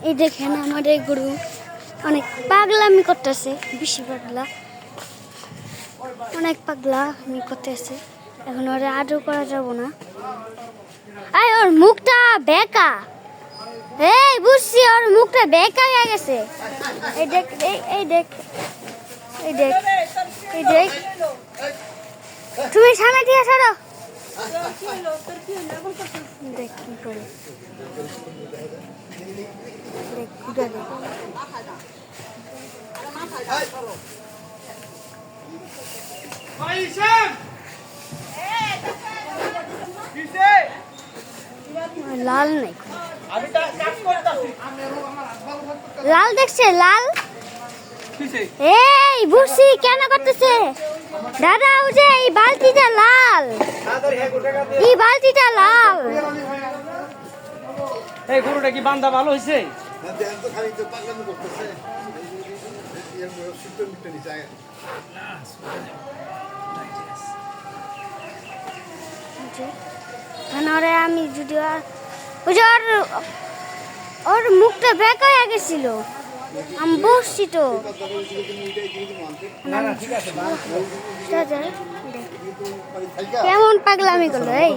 এই দেখেন আমার এই গরু অনেক পাগলামি করতেছে, বেশি পাগলা, অনেক পাগলামি করতেছে। এখন ওরা আদর করা যাব না। আয় ওর মুখটা বেঁকা, এই বুঝছি ওর মুখটা বেঁকা হয়ে গেছে। এই দেখ, এই দেখ, এই দেখ, এই দেখ, তুমি সামনে দিয়ে সরো। দেখ কি করে, দেখ কুড়া দেখ। লাল নাই, লাল দেখছে, লাল। এই বুঝছি কেন করতেছে দাদা, ও যে এই বালতিটা লাল, এই বালতিটা লাল। এই গরুটা কি বান্দা ভালো হয়েছে? আমি যদি ওর মুখটা বেঁকা হয়ে গেছিল, আমি বসছি তো। কেমন পাগলামি করলো, এই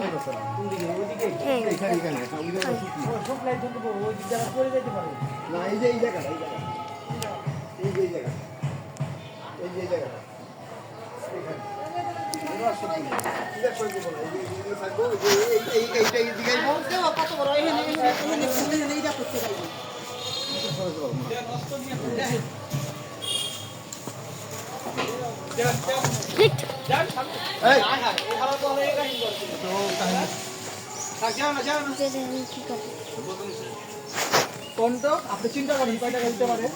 আপনি চিন্তা করেন কয়টা কইতে পারে?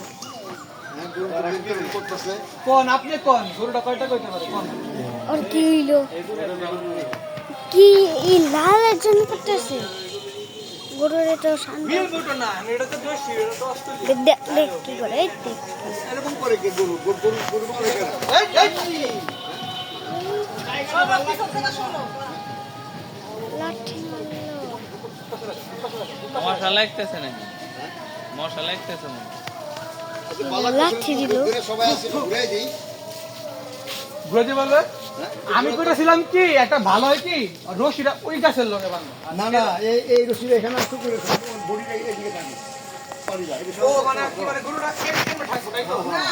কোন আপনি কোন গরুটা কয়টা কইতে পারে? কোন ওর কি হইলো, কি এই লালের জন্য করতেছে গরুর? এটা শান্ত না, এটা তো দোষী, এটা তো অস্ট্রেলিয়া। দেখ দেখ কি করে, এই দেখ এরকম করে কি গরু গরু গরু করে কেন? লাঠি মারলো। মশা লাগতেছে নাকি? মশা লাগতেছে মনে লাঠি দিল। বুঝতে পারবে? আমি কইতেছিলাম কি একটা ভালো হয় কি রশিটা ওই গাছের লগে বাঁধা। না না, এই রশিটা এখানে একটু করে বডিটা এদিকে টানি পারি যায়। ও মানে কি মানে গরুটা কেমনে ঠাকুর তাই তো? না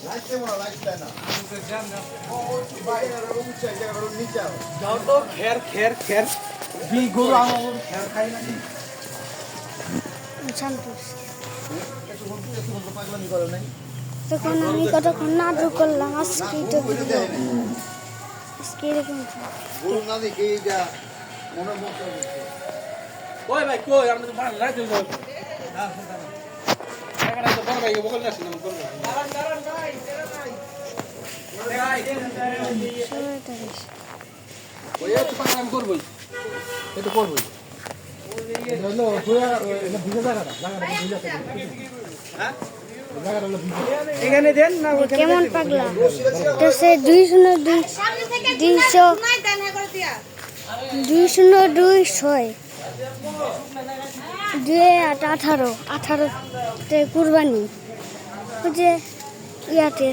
লাগতে মনে লাগতে না। ও বাইরে উঁচা জায়গা নিচে যাও তো খের খের খের বি গরু আমার খের খাই না। শান্ত। একটু পাগলামি করে নাই। তখন আমি কতক্ষণ নাটক করলাম, আজকে তো আজকে এরকম গরু না দেখে এইটা মনে মতো ওই ভাই কই আমরা তো বাড়ি রাইতে যাই। না না না। এখানে তো বড় ভাই বকল যাচ্ছে না বড় ভাই। দাঁড়ান দাঁড়ান ভাই, ওই একটু পাগলামি করবই। এটা করবই। হলো পুরা ভিজে জায়গাটা ভিজে থাকে। হ্যাঁ? জায়গাটা হলো ভিজে। এখানে দেন না কেমন পাগলা তো সে 202 কুরবানি যে ইয়াতে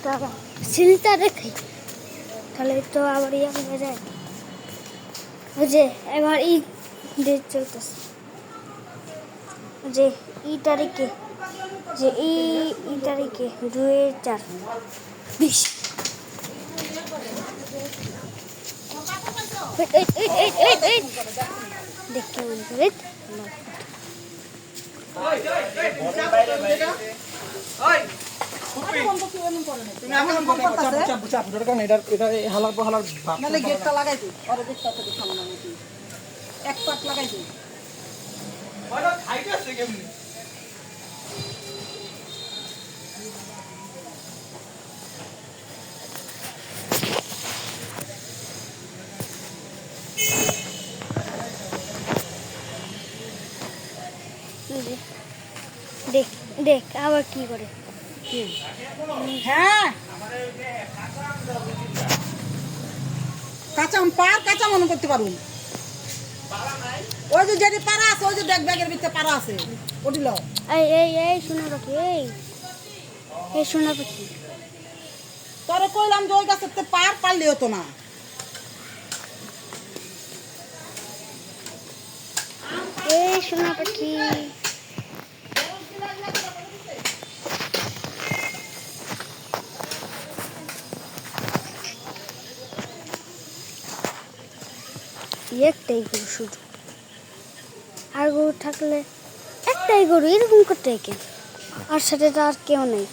তারা সিলটা রেখে তাহলে তো আবার ইয়া হয়ে যায়। ওই যে এবার ঈদ ডেট চলতেছে, যে ই তারিখে, যে এই তারিখে 2/4/20। দেখ কেমন করে তুমি এখন চাপ চাপ দরকার নেই। এটা হালার পর হালার নালে গেটটা লাগাই দিই, আরে গেটটা থেকে সামনে নাকি এক পাট লাগাই দিই। ওটা খাইতে আছে কেমনে? দেখ দেখ আবার কি করে। হ্যাঁ কাঁচা আম পার কাঁচা মনে করতে পারুন। ওই যে যেটি পাড়া আছে ওই যে ব্যাগের ভিতরে পাড়া আছে ওটি লো এই সোনা পাখি এই সোনা পাখি তোরে কইলাম যে ওই গাছের পারলে হতো না এই সোনা পাখি একটাই গরু শুধু আর গরু থাকলে একটাই গরু এরকম করতে কেন আর সাথে তো আর কেউ নেই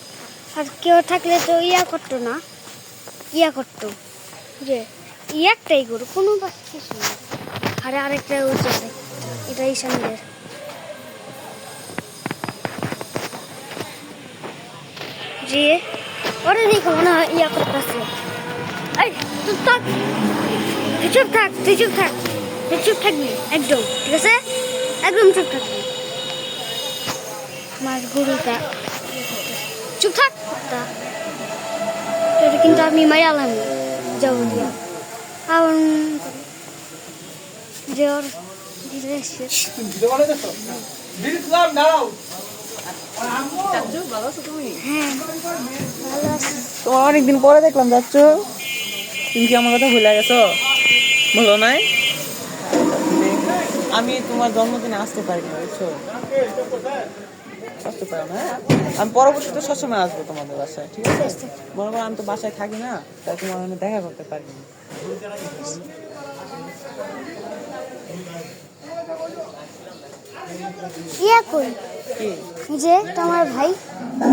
আর কেউ থাকলে তো করতো না করতো যে একটাই গরু কোনো কিছু নেই আরে আরেকটা উঠে এটা ঈশানদের যে ওরা দেখো মনে হয় করতেছে এই তুই থাক তুই চুপ থাক তুই চুপ থাকবি একদম ঠিক আছে একদম চুপ থাকবি আমার গরুটা চুপ থাক এটা কিন্তু আমি মারালাম যাবো দিয়া আবার যে ওর দিদি এসছে ভিডিও বানাই দেখো দিদি সালাম দাঁড়াও চাচু ভালো আছো তুমি হ্যাঁ ভালো আছে তোমার অনেকদিন পরে দেখলাম যাচ্ছ তুমি কি আমার কথা ভুলে গেছো বলো নাই আমি তোমার জন্মদিনে আসতে পারি না বুঝছো আসতে পারো না আমি পরবর্তীতে সবসময় আসবো তোমাদের বাসায় ঠিক আছে মনে করো আমি তো বাসায় থাকি না তাই তোমার আমি দেখা করতে পারি না কই কি যে তোমার ভাই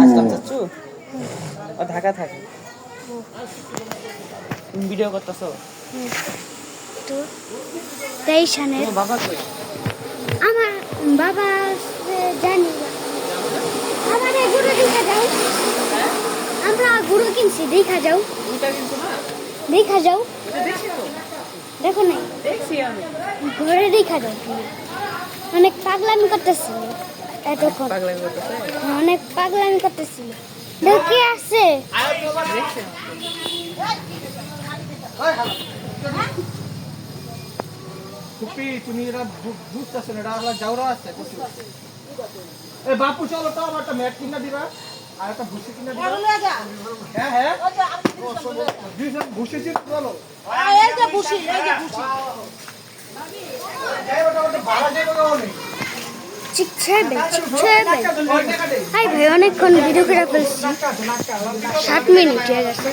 আসলাম চাচ্ছু ও ঢাকা থাকে তুমি ভিডিও করতেছো তো 23 সালে তোমার বাবা কই আমার বাবা জানি না আমার গরু দেখা যাও আমরা গরু কিনছি দেখা যাও এটা কিন্তু না দেখা যাও এটা দেখছি তো দেখো নাই দেখছি আমি ঘরে দেখা যাও অনেক পাগলামি করতেছিল এতক্ষণ পাগলামি করতেছে অনেক পাগলামি করতেছিল দেখে আসছে দেখছি কুপি তুমি এরা বুঝতেছো না এটা আলাদা যাওরা আছে এ বাপু চলো তো আমার একটা ম্যাট কিনা দিবা আর একটা ভুসি কিনা দিবা হ্যাঁ হ্যাঁ ভুসি চিন চলো এই যে বুশি ভাড়া যাইবো কেমন চিকছাবে হাই ভাই অনেকক্ষণ ভিডিও করে ফেলছি 7 মিনিট হয়ে গেছে